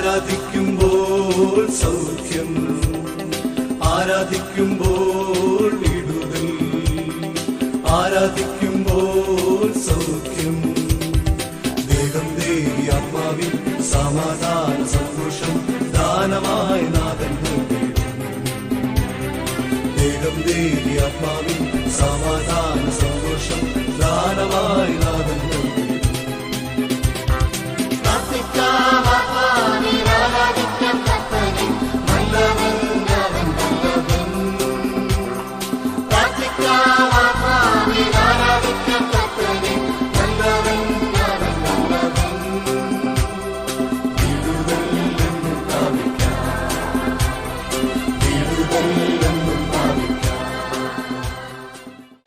ആരാധിക്കുമ്പോൾ സൗഖ്യം, ആരാധിക്കുമ്പോൾ വിടുതൽ, ആരാധിക്കുമ്പോൾ സൗഖ്യം. ദേഹം ദേവി ആത്മാവിൽ സമാധാന സന്തോഷം ദാനമായി നാഥൻ നൽകിടും. ദേഹം ദേവി ആത്മാവിൽ സമാധാന സന്തോഷം ദാനമായി നാഥൻ നൽകിടും.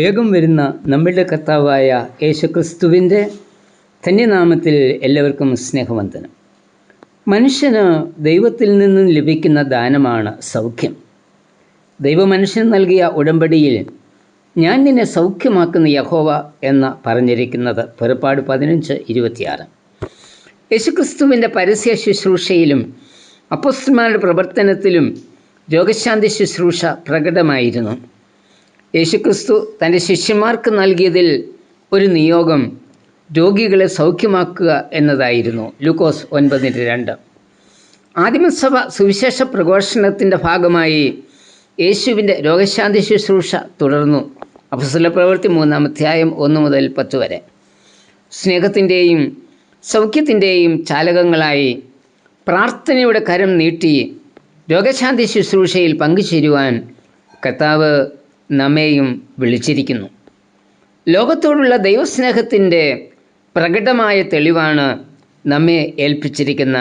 വേഗം വരുന്ന നമ്മളുടെ കർത്താവായ യേശുക്രിസ്തുവിൻ്റെ ധന്യനാമത്തിൽ എല്ലാവർക്കും സ്നേഹവന്ദനം. മനുഷ്യന് ദൈവത്തിൽ നിന്നും ലഭിക്കുന്ന ദാനമാണ് സൗഖ്യം. ദൈവമനുഷ്യന് നൽകിയ ഉടമ്പടിയിൽ ഞാൻ നിന്നെ സൗഖ്യമാക്കുന്ന യഹോവ എന്ന് പറഞ്ഞിരിക്കുന്നത് പുറപ്പാട് 15:26. യേശുക്രിസ്തുവിൻ്റെ പരസ്യ ശുശ്രൂഷയിലും അപ്പോസ്തലന്മാരുടെ പ്രവർത്തനത്തിലും രോഗശാന്തി ശുശ്രൂഷ പ്രകടമായിരുന്നു. യേശുക്രിസ്തു തൻ്റെ ശിഷ്യന്മാർക്ക് നൽകിയതിൽ ഒരു നിയോഗം രോഗികളെ സൗഖ്യമാക്കുക എന്നതായിരുന്നു. ലൂക്കോസ് 9:2. ആദിമസഭ സുവിശേഷ പ്രഘോഷണത്തിൻ്റെ ഭാഗമായി യേശുവിൻ്റെ രോഗശാന്തി ശുശ്രൂഷ തുടർന്നു. അപ്പോസ്തലപ്രവൃത്തി 3-1-10 വരെ. സ്നേഹത്തിൻ്റെയും സൗഖ്യത്തിൻ്റെയും ചാലകങ്ങളായി പ്രാർത്ഥനയുടെ കരം നീട്ടി രോഗശാന്തി ശുശ്രൂഷയിൽ പങ്കുചേരുവാൻ കർത്താവ് നമ്മെയും വിളിച്ചിരിക്കുന്നു. ലോകത്തോടുള്ള ദൈവസ്നേഹത്തിൻ്റെ പ്രകടമായ തെളിവാണ് നമ്മെ ഏൽപ്പിച്ചിരിക്കുന്ന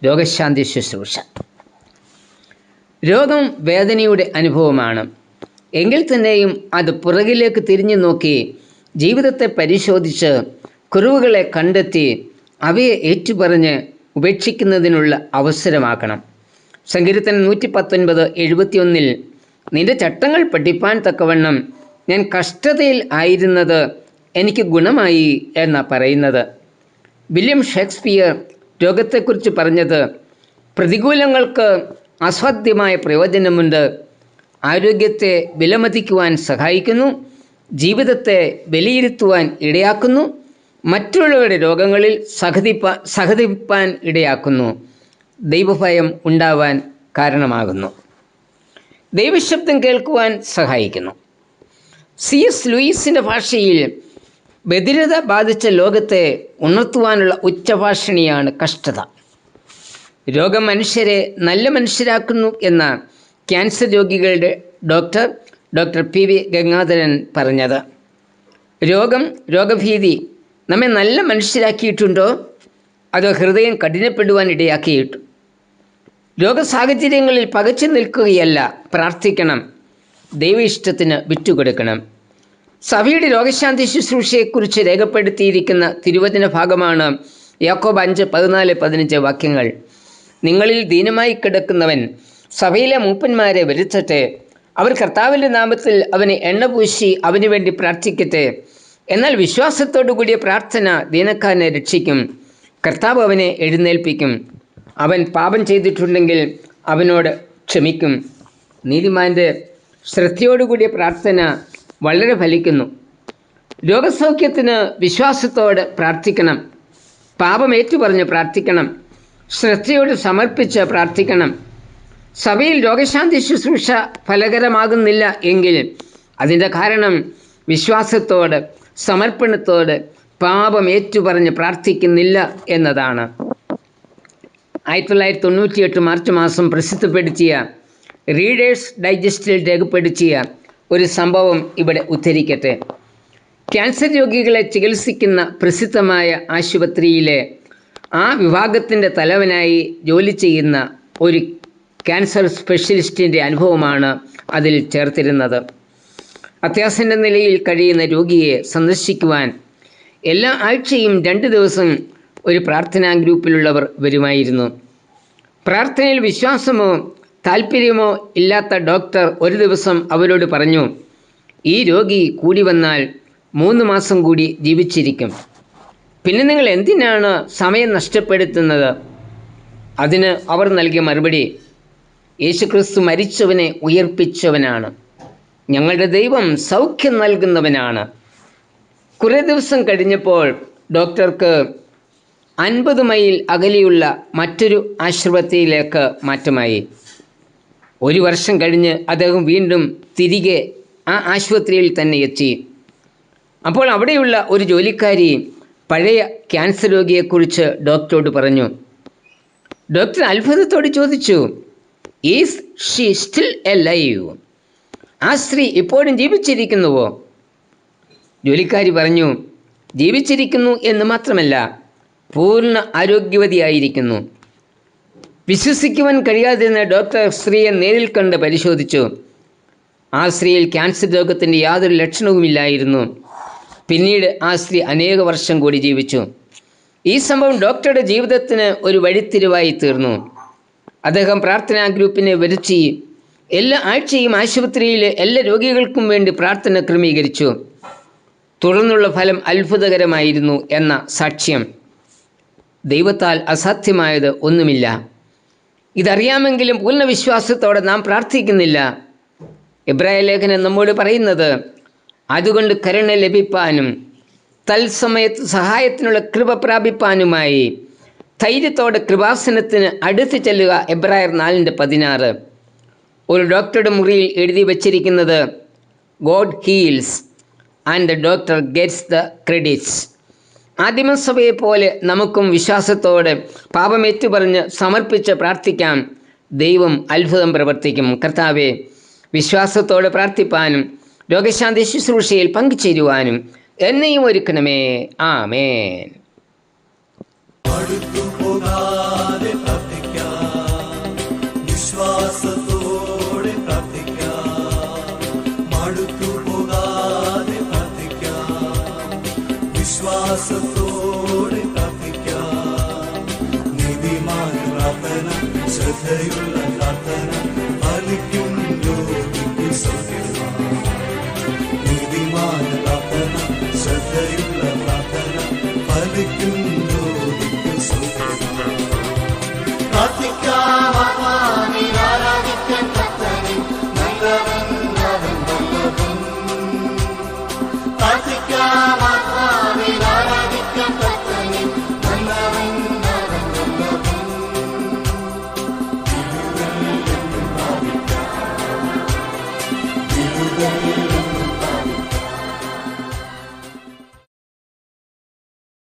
രോഗശാന്തി ശുശ്രൂഷ. രോഗം വേദനയുടെ അനുഭവമാണ്. എങ്കിൽ തന്നെയും അത് പുറകിലേക്ക് തിരിഞ്ഞു നോക്കി ജീവിതത്തെ പരിശോധിച്ച് കുറവുകളെ കണ്ടെത്തി അവയെ ഏറ്റുപറഞ്ഞ് ഉപേക്ഷിക്കുന്നതിനുള്ള അവസരമാക്കണം. സങ്കീർത്തനം 119:71 നിന്റെ ചട്ടങ്ങൾ പഠിപ്പാൻ തക്കവണ്ണം ഞാൻ കഷ്ടതയിൽ ആയിരുന്നത് എനിക്ക് ഗുണമായി എന്ന് പറയുന്നത്. വില്യം ഷേക്സ്പിയർ രോഗത്തെക്കുറിച്ച് പറഞ്ഞത്, പ്രതികൂലങ്ങൾക്ക് അസാധ്യമായ പ്രയോജനമുണ്ട്. ആരോഗ്യത്തെ വിലമതിക്കുവാൻ സഹായിക്കുന്നു, ജീവിതത്തെ വിലയിരുത്തുവാൻ ഇടയാക്കുന്നു, മറ്റുള്ളവരുടെ രോഗങ്ങളിൽ സഹതിപ്പാൻ ഇടയാക്കുന്നു, ദൈവഭയം ഉണ്ടാവാൻ കാരണമാകുന്നു, ദൈവശബ്ദം കേൾക്കുവാൻ സഹായിക്കുന്നു. C.S. ലൂയിസിൻ്റെ ഭാഷയിൽ ബധിരത ബാധിച്ച ലോകത്തെ ഉണർത്തുവാനുള്ള ഉച്ചഭാഷിണിയാണ് കഷ്ടത. രോഗം മനുഷ്യരെ നല്ല മനുഷ്യരാക്കുന്നു എന്ന ക്യാൻസർ രോഗികളുടെ ഡോക്ടർ P.V. ഗംഗാധരൻ പറഞ്ഞത്. രോഗഭീതി നമ്മെ നല്ല മനുഷ്യരാക്കിയിട്ടുണ്ടോ അതോ ഹൃദയം കഠിനപ്പെടുവാൻ ഇടയാക്കിയിട്ടു? രോഗസാഹചര്യങ്ങളിൽ പകച്ചു നിൽക്കുകയല്ല, പ്രാർത്ഥിക്കണം, ദൈവ ഇഷ്ടത്തിന് വിറ്റുകൊടുക്കണം. സഭയുടെ രോഗശാന്തി ശുശ്രൂഷയെക്കുറിച്ച് രേഖപ്പെടുത്തിയിരിക്കുന്ന തിരുവചന ഭാഗമാണ് യാക്കോബ് 5:14-15 വാക്യങ്ങൾ. നിങ്ങളിൽ ദീനമായി കിടക്കുന്നവൻ സഭയിലെ മൂപ്പന്മാരെ വരുത്തട്ടെ, അവർ കർത്താവിൻ്റെ നാമത്തിൽ അവനെ എണ്ണ പൂശി അവന് വേണ്ടി പ്രാർത്ഥിക്കട്ടെ. എന്നാൽ വിശ്വാസത്തോടു കൂടിയ പ്രാർത്ഥന ദീനക്കാരനെ രക്ഷിക്കും, കർത്താവ് അവനെ എഴുന്നേൽപ്പിക്കും. അവൻ പാപം ചെയ്തിട്ടുണ്ടെങ്കിൽ അവനോട് ക്ഷമിക്കും. നീതിമാൻ്റെ ശ്രദ്ധയോടുകൂടിയ പ്രാർത്ഥന വളരെ ഫലിക്കുന്നു. രോഗസൗഖ്യത്തിന് വിശ്വാസത്തോടെ പ്രാർത്ഥിക്കണം, പാപം ഏറ്റുപറഞ്ഞ് പ്രാർത്ഥിക്കണം, ശ്രദ്ധയോട് സമർപ്പിച്ച് പ്രാർത്ഥിക്കണം. സഭയിൽ രോഗശാന്തി ശുശ്രൂഷ ഫലകരമാകുന്നില്ല എങ്കിൽ അതിൻ്റെ കാരണം വിശ്വാസത്തോട് സമർപ്പണത്തോട് പാപം ഏറ്റുപറഞ്ഞ് പ്രാർത്ഥിക്കുന്നില്ല എന്നതാണ്. 1998 മാർച്ച് മാസം പ്രസിദ്ധപ്പെടുത്തിയ റീഡേഴ്സ് ഡൈജസ്റ്റിൽ രേഖപ്പെടുത്തിയ ഒരു സംഭവം ഇവിടെ ഉദ്ധരിക്കട്ടെ. ക്യാൻസർ രോഗികളെ ചികിത്സിക്കുന്ന പ്രസിദ്ധമായ ആശുപത്രിയിലെ ആ വിഭാഗത്തിൻ്റെ തലവനായി ജോലി ചെയ്യുന്ന ഒരു ക്യാൻസർ സ്പെഷ്യലിസ്റ്റിൻ്റെ അനുഭവമാണ് അതിൽ ചേർത്തിരുന്നത്. അത്യാസന്ന നിലയിൽ കഴിയുന്ന രോഗിയെ സന്ദർശിക്കുവാൻ എല്ലാ ആഴ്ചയും 2 ദിവസം ഒരു പ്രാർത്ഥനാ ഗ്രൂപ്പിലുള്ളവർ വരുമായിരുന്നു. പ്രാർത്ഥനയിൽ വിശ്വാസമോ താല്പര്യമോ ഇല്ലാത്ത ഡോക്ടർ ഒരു ദിവസം അവരോട് പറഞ്ഞു, ഈ രോഗി കൂടി വന്നാൽ 3 മാസം കൂടി ജീവിച്ചിരിക്കും. പിന്നെ നിങ്ങൾ എന്തിനാണ് സമയം നഷ്ടപ്പെടുത്തുന്നത്? അതിന് അവർ നൽകിയ മറുപടി, യേശുക്രിസ്തു മരിച്ചവനെ ഉയർപ്പിച്ചവനാണ്, ഞങ്ങളുടെ ദൈവം സൗഖ്യം നൽകുന്നവനാണ്. കുറേ ദിവസം കഴിഞ്ഞപ്പോൾ ഡോക്ടർക്ക് 50 മൈൽ അകലെയുള്ള മറ്റൊരു ആശുപത്രിയിലേക്ക് മാറ്റമായി. 1 വർഷം കഴിഞ്ഞ് അദ്ദേഹം വീണ്ടും തിരികെ ആ ആശുപത്രിയിൽ തന്നെ എത്തി. അപ്പോൾ അവിടെയുള്ള ഒരു ജോലിക്കാരി പഴയ ക്യാൻസർ രോഗിയെക്കുറിച്ച് ഡോക്ടറോട് പറഞ്ഞു. ഡോക്ടർ അത്ഭുതത്തോട് ചോദിച്ചു, ഈസ് ഷീ സ്റ്റിൽ എലൈവ്? ആ സ്ത്രീ ഇപ്പോഴും ജീവിച്ചിരിക്കുന്നുവോ? ജോലിക്കാരി പറഞ്ഞു, ജീവിച്ചിരിക്കുന്നു എന്ന് മാത്രമല്ല, പൂർണ്ണ ആരോഗ്യവതിയായിരിക്കുന്നു. വിശ്വസിക്കുവാൻ കഴിയാതിരുന്ന ഡോക്ടർ സ്ത്രീയെ നേരിൽ കണ്ട് പരിശോധിച്ചു. ആ സ്ത്രീയിൽ ക്യാൻസർ രോഗത്തിൻ്റെ യാതൊരു ലക്ഷണവുമില്ലായിരുന്നു. പിന്നീട് ആ സ്ത്രീ അനേക വർഷം കൂടി ജീവിച്ചു. ഈ സംഭവം ഡോക്ടറുടെ ജീവിതത്തിന് ഒരു വഴിത്തിരിവായി തീർന്നു. അദ്ദേഹം പ്രാർത്ഥനാ ഗ്രൂപ്പിനെ വരുത്തി എല്ലാ ആഴ്ചയും ആശുപത്രിയിലെ എല്ലാ രോഗികൾക്കും വേണ്ടി പ്രാർത്ഥന ക്രമീകരിച്ചു. തുടർന്നുള്ള ഫലം അത്ഭുതകരമായിരുന്നു എന്ന സാക്ഷ്യം. ദൈവത്താൽ അസാധ്യമായത് ഒന്നുമില്ല. ഇതറിയാമെങ്കിലും പൂർണ്ണ വിശ്വാസത്തോടെ നാം പ്രാർത്ഥിക്കുന്നില്ല. എബ്രായ ലേഖനം നമ്മോട് പറയുന്നത്, അതുകൊണ്ട് കരുണ ലഭിപ്പാനും തത്സമയത്ത് സഹായത്തിനുള്ള കൃപ പ്രാപിപ്പാനുമായി ധൈര്യത്തോടെ കൃപാസനത്തിന് അടുത്ത് ചെല്ലുക. എബ്രായർ 4:16. ഒരു ഡോക്ടറുടെ മുറിയിൽ എഴുതി വച്ചിരിക്കുന്നത്, God heals and the doctor gets the credits. ആദിമസഭയെ പോലെ നമുക്കും വിശ്വാസത്തോടെ പാപമേറ്റുപറഞ്ഞ് സമർപ്പിച്ച് പ്രാർത്ഥിക്കാം. ദൈവം അത്ഭുതം പ്രവർത്തിക്കും. കർത്താവെ, വിശ്വാസത്തോടെ പ്രാർത്ഥിപ്പാനും രോഗശാന്തി ശുശ്രൂഷയിൽ പങ്കുചേരുവാനും എന്നെയും ഒരുക്കണമേ. ആമേൻ. അടുത്തുപോകാതെ പ്രാർത്ഥിക്കാം, വിശ്വാസത്തോടെ പ്രാർത്ഥിക്കാം. അടുത്തുപോകാതെ പ്രാർത്ഥിക്കാം, വിശ്വാസത്തോടെ പ്രാർത്ഥിക്കാം. നീതിമാൻ പ്രാർത്ഥന, ശ്രദ്ധയുള്ള പ്രാർത്ഥന ഫലിക്കും. നീതിമാൻ പ്രാർത്ഥന, ശ്രദ്ധയുള്ള പ്രാർത്ഥന ഫലിക്കും. പ്രാർത്ഥിക്കാം, ആത്മാവിൽ ആരാധിക്കാൻ കർത്താവിൻ നല്ലവൻ അവൻ വല്ലഭൻ. പ്രാർത്ഥിക്കാം, ആത്മാവിൽ ആരാധിക്കാൻ കർത്താവിൻ നല്ലവൻ അവൻ വല്ലഭൻ. വിടുതൽ